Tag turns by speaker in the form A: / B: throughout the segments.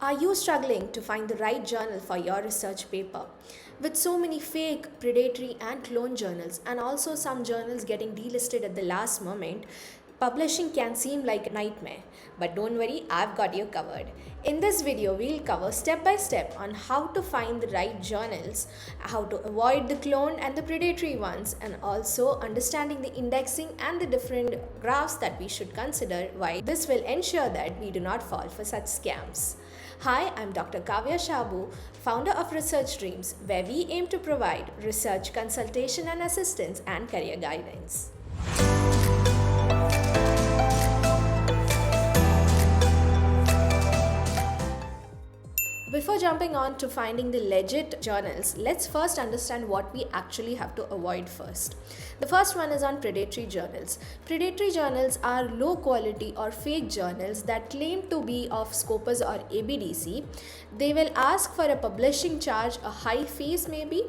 A: Are you struggling to find the right journal for your research paper? With so many fake, predatory, and clone journals, and also some journals getting delisted at the last moment, publishing can seem like a nightmare. But don't worry, I've got you covered. In this video, we'll cover step by step on how to find the right journals, how to avoid the clone and the predatory ones, and also understanding the indexing and the different graphs that we should consider. Why this will ensure that we do not fall for such scams. Hi, I'm Dr. Kavya Shabu, founder of Research Dreams, where we aim to provide research consultation and assistance and career guidance. Before jumping on to finding the legit journals, let's first understand what we actually have to avoid first. The first one is on predatory journals. Predatory journals are low quality or fake journals that claim to be of Scopus or ABDC. They will ask for a publishing charge, a high fees maybe,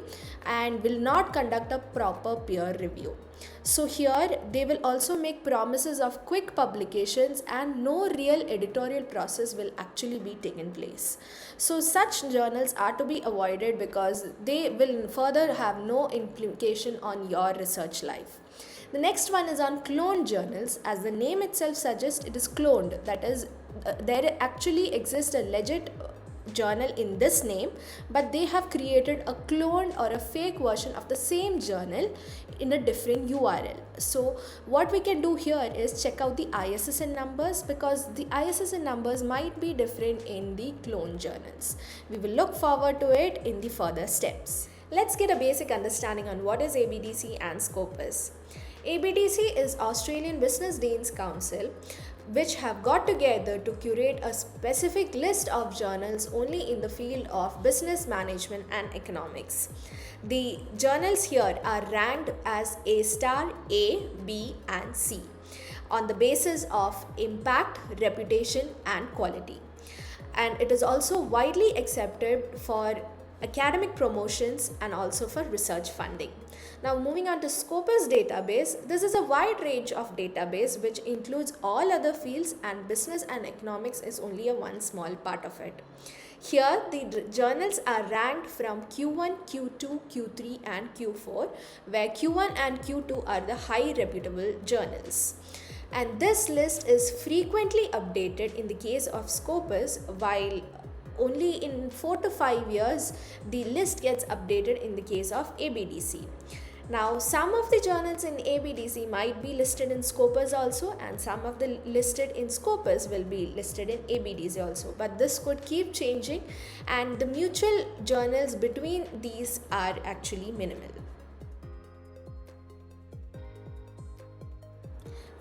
A: and will not conduct a proper peer review. So here they will also make promises of quick publications and no real editorial process will actually be taken place. So such journals are to be avoided because they will further have no implication on your research life. The next one is on cloned journals. As the name itself suggests, it is cloned. That is, there actually exists a legit journal in this name, but they have created a cloned or a fake version of the same journal in a different URL. So what we can do here is check out the ISSN numbers, because the ISSN numbers might be different in the clone journals. We will look forward to it in the further steps. Let's get a basic understanding on what is ABDC and Scopus. ABDC is Australian Business Deans Council, which have got together to curate a specific list of journals only in the field of business management and economics. The journals here are ranked as A star, A, B, and C on the basis of impact, reputation, and quality. And it is also widely accepted for academic promotions and also for research funding. Now moving on to Scopus Database, this is a wide range of database which includes all other fields, and business and economics is only a one small part of it. Here the journals are ranked from Q1, Q2, Q3 and Q4, where Q1 and Q2 are the high reputable journals. And this list is frequently updated in the case of Scopus, while only in 4 to 5 years the list gets updated in the case of ABDC. Now some of the journals in ABDC might be listed in Scopus also, and some of the listed in Scopus will be listed in ABDC also, but this could keep changing and the mutual journals between these are actually minimal.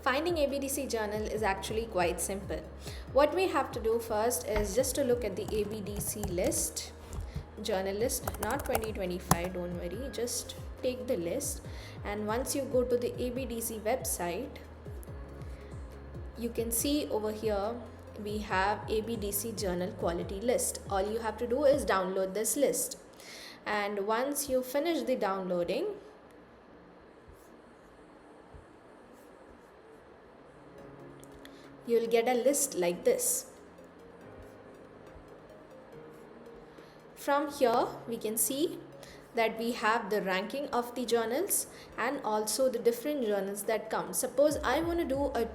A: Finding ABDC journal is actually quite simple. What we have to do first is just to look at the ABDC list, journal list, not 2025, don't worry, just take the list. And once you go to the ABDC website, you can see over here we have ABDC journal quality list. All you have to do is download this list. And once you finish the downloading, you'll get a list like this. From here we can see that we have the ranking of the journals and also the different journals that come. Suppose I want to do an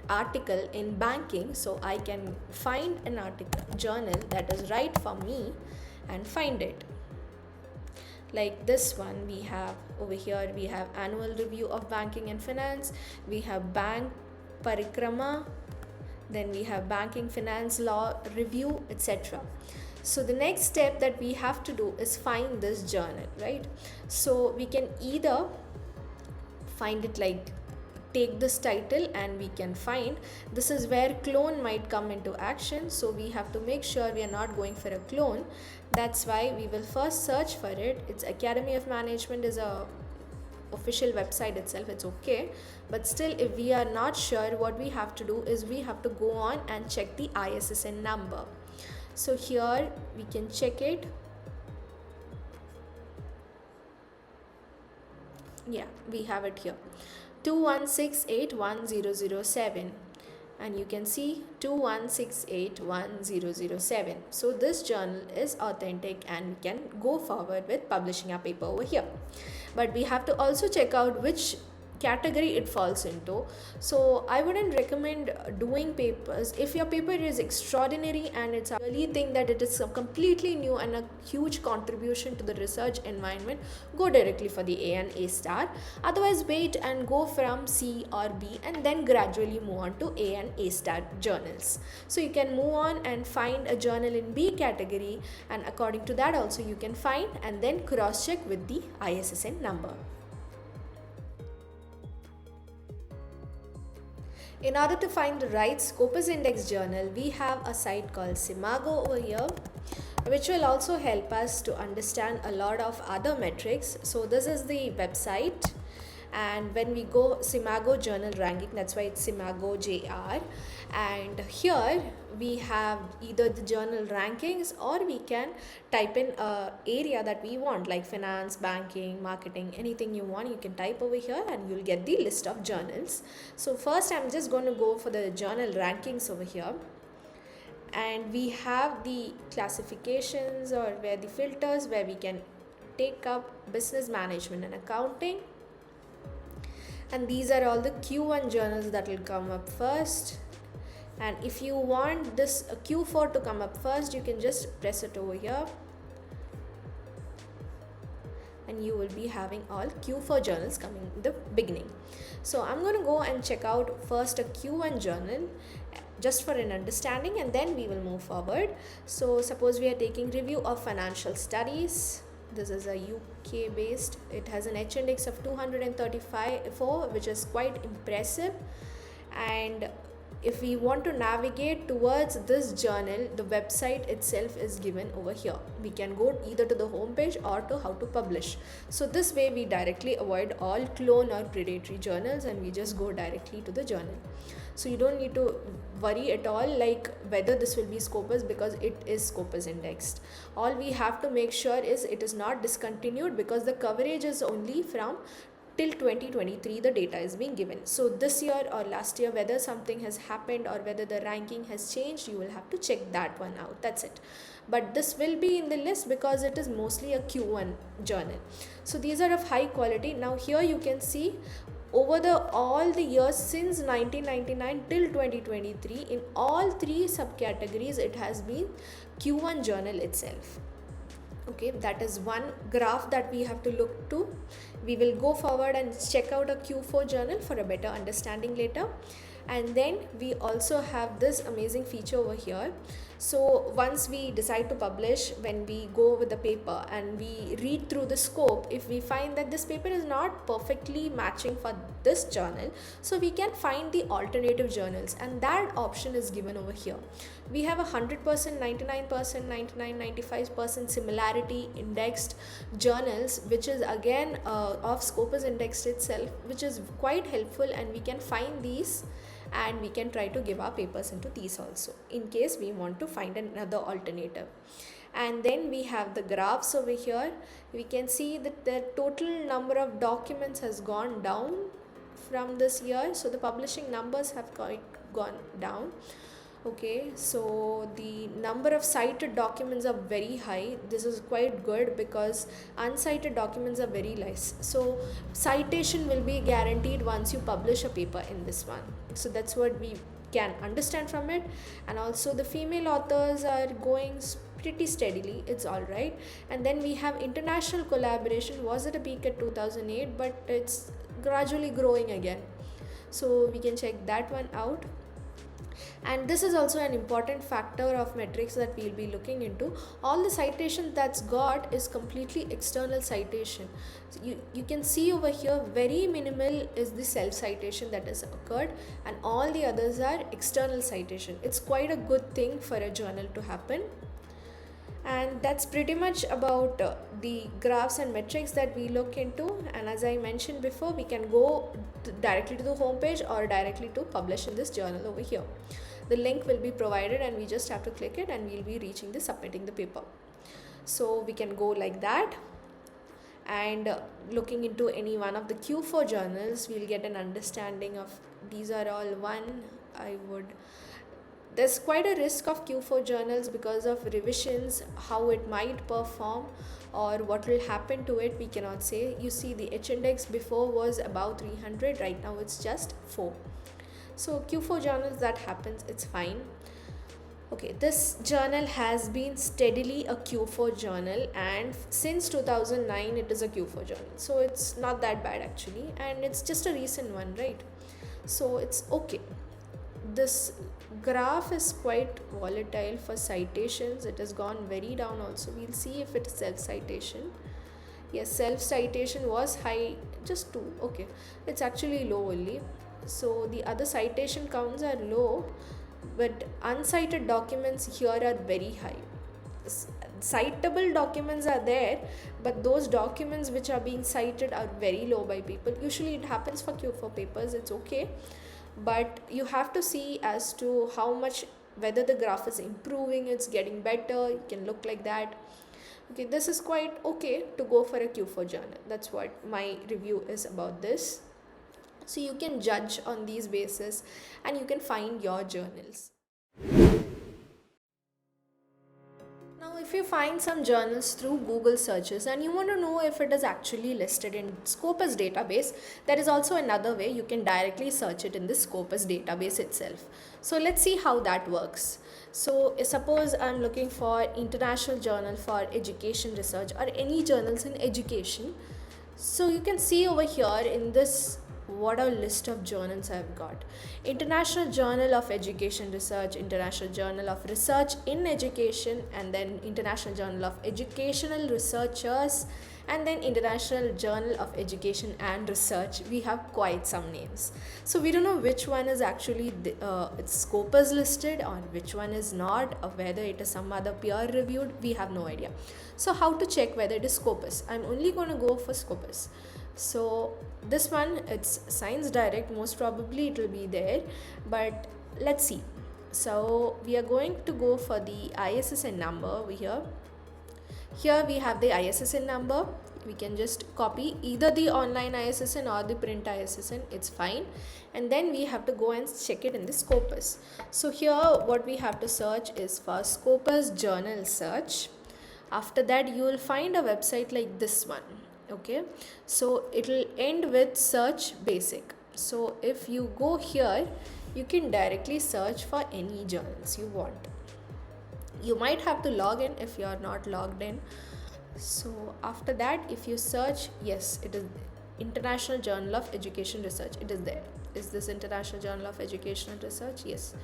A: article in banking, so I can find an article journal that is right for me and find it. Like this one we have over here, we have annual review of banking and finance, we have bank parikrama, then we have banking finance law review, etc. So the next step that we have to do is find this journal, right? So we can either find it like take this title and we can find, this is where clone might come into action, so we have to make sure we are not going for a clone. That's why we will first search for it. It's Academy of Management is a official website itself, it's okay, but still if we are not sure, what we have to do is we have to go on and check the ISSN number. So here we can check it. Yeah, we have it here, 21681007, and you can see 21681007. So this journal is authentic and we can go forward with publishing our paper over here. But we have to also check out which category it falls into. So I wouldn't recommend doing papers if your paper is extraordinary and it's a really think that it is completely new and a huge contribution to the research environment. Go directly for the A and A star. Otherwise, wait and go from C or B and then gradually move on to A and A star journals. So you can move on and find a journal in B category, and according to that also you can find and then cross check with the ISSN number. In order to find the right Scopus Indexed Journal, we have a site called SCImago over here, which will also help us to understand a lot of other metrics. So this is the website, and when we go SCImago journal ranking, that's why it's SCImago JR, and here we have either the journal rankings or we can type in a area that we want, like finance, banking, marketing, anything you want you can type over here and you'll get the list of journals. So first I'm just going to go for the journal rankings over here, and we have the classifications or where the filters where we can take up business management and accounting, and these are all the Q1 journals that will come up first. And if you want this Q4 to come up first, you can just press it over here and you will be having all Q4 journals coming in the beginning. So I'm going to go and check out first a Q1 journal just for an understanding, and then we will move forward. So suppose we are taking review of financial studies. This is a UK based. It has an H index of 234, which is quite impressive. And if we want to navigate towards this journal, the website itself is given over here. We can go either to the home page or to how to publish. So this way we directly avoid all clone or predatory journals and we just go directly to the journal. So you don't need to worry at all like whether this will be Scopus, because it is Scopus indexed. All we have to make sure is it is not discontinued, because the coverage is only from till 2023 the data is being given. So this year or last year, whether something has happened or whether the ranking has changed, you will have to check that one out. That's it. But this will be in the list because it is mostly a Q1 journal. So these are of high quality. Now here you can see over all the years since 1999 till 2023, in all three subcategories it has been Q1 journal itself. Okay, that is one graph that we have to look to. We will go forward and check out a Q4 journal for a better understanding later. And then we also have this amazing feature over here. So once we decide to publish, when we go with the paper and we read through the scope, if we find that this paper is not perfectly matching for this journal, so we can find the alternative journals, and that option is given over here. We have 100%, 99%, 99, 95% similarity indexed journals, which is again of Scopus indexed itself, which is quite helpful, and we can find these and we can try to give our papers into these also in case we want to find another alternative. And then we have the graphs over here. We can see that the total number of documents has gone down from this year, so the publishing numbers have gone down. Okay, so the number of cited documents are very high. This is quite good because uncited documents are very less. So citation will be guaranteed once you publish a paper in this one. So that's what we can understand from it. And also the female authors are going pretty steadily. It's all right. And then we have international collaboration. Was at a peak at 2008, but it's gradually growing again. So we can check that one out. And this is also an important factor of metrics that we'll be looking into. All the citation that's got is completely external citation. So you can see over here very minimal is the self citation that has occurred, and all the others are external citation. It's quite a good thing for a journal to happen. And that's pretty much about the graphs and metrics that we look into. And as I mentioned before, we can go directly to the home page or directly to publish in this journal over here. The link will be provided and we just have to click it and we'll be reaching the submitting the paper. So we can go like that, and looking into any one of the Q4 journals, we'll get an understanding of these are all one There's quite a risk of Q4 journals because of revisions, how it might perform or what will happen to it, we cannot say. You see, the H index before was about 300, right now it's just 4. So Q4 journals, that happens, it's fine. Okay, this journal has been steadily a Q4 journal, and since 2009 it is a Q4 journal. So it's not that bad actually, and it's just a recent one, right? So it's okay. This graph is quite volatile for citations. It has gone very down also. We'll see if it is self-citation. Yes, self-citation was high, just 2. Okay, it's actually low only. So the other citation counts are low, but uncited documents here are very high. Citable documents are there, but those documents which are being cited are very low by people. Usually it happens for Q4 papers, it's okay, but you have to see as to how much, whether the graph is improving, it's getting better, it can look like that. Okay, this is quite okay to go for a Q4 journal. That's what my review is about this. So you can judge on these bases and you can find your journals. Now, if you find some journals through Google searches and you want to know if it is actually listed in Scopus Database, there is also another way. You can directly search it in the Scopus Database itself. So let's see how that works. So suppose I'm looking for International Journal for Education Research or any journals in education. So you can see over here in this what a list of journals I've got. International Journal of Education Research, International Journal of Research in Education, and then International Journal of Educational Researchers, and then International Journal of Education and Research. We have quite some names. So we don't know which one is actually it's Scopus listed or which one is not, or whether it is some other peer reviewed. We have no idea. So how to check whether it is Scopus? I'm only going to go for Scopus. So this one, it's Science Direct, most probably it will be there, but let's see. So we are going to go for the ISSN number over here. Here we have the ISSN number. We can just copy either the online ISSN or the print ISSN, it's fine. And then we have to go and check it in the Scopus. So here what we have to search is for Scopus Journal search. After that you will find a website like this one. Okay, so it will end with search basic. So if you go here, you can directly search for any journals you want. You might have to log in if you are not logged in. So after that, if you search, yes, it is International Journal of Education Research. It is there. Is this International Journal of Educational Research? Yes.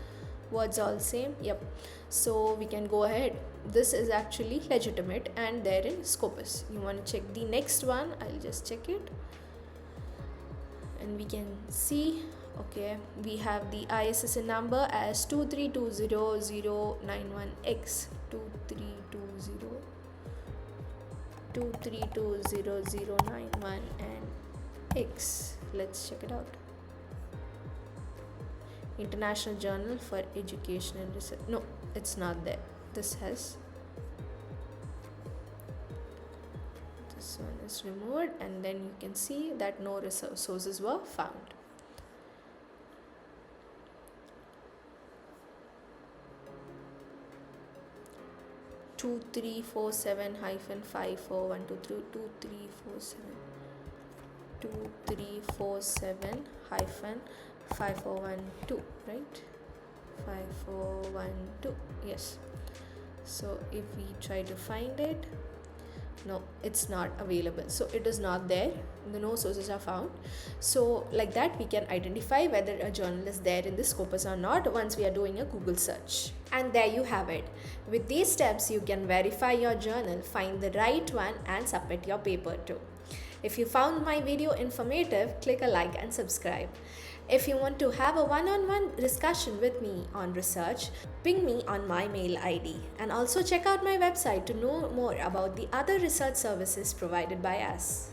A: Words all same. Yep. So we can go ahead. This is actually legitimate and there in Scopus. You want to check the next one? I'll just check it. And we can see, okay, we have the ISSN number as 2320091X. 2320091 and X. Let's check it out. International Journal for Education and Research. No, it's not there. This one is removed, and then you can see that no sources were found. Two three four seven hyphen 2347 hyphen 5412, right? 5412, yes. So if we try to find it, no, it's not available. So it is not there. No sources are found. So like that we can identify whether a journal is there in the Scopus or not once we are doing a Google search. And there you have it. With these steps you can verify your journal, find the right one and submit your paper too. If you found my video informative, click a like and subscribe. If you want to have a one-on-one discussion with me on research, ping me on my mail ID, and also check out my website to know more about the other research services provided by us.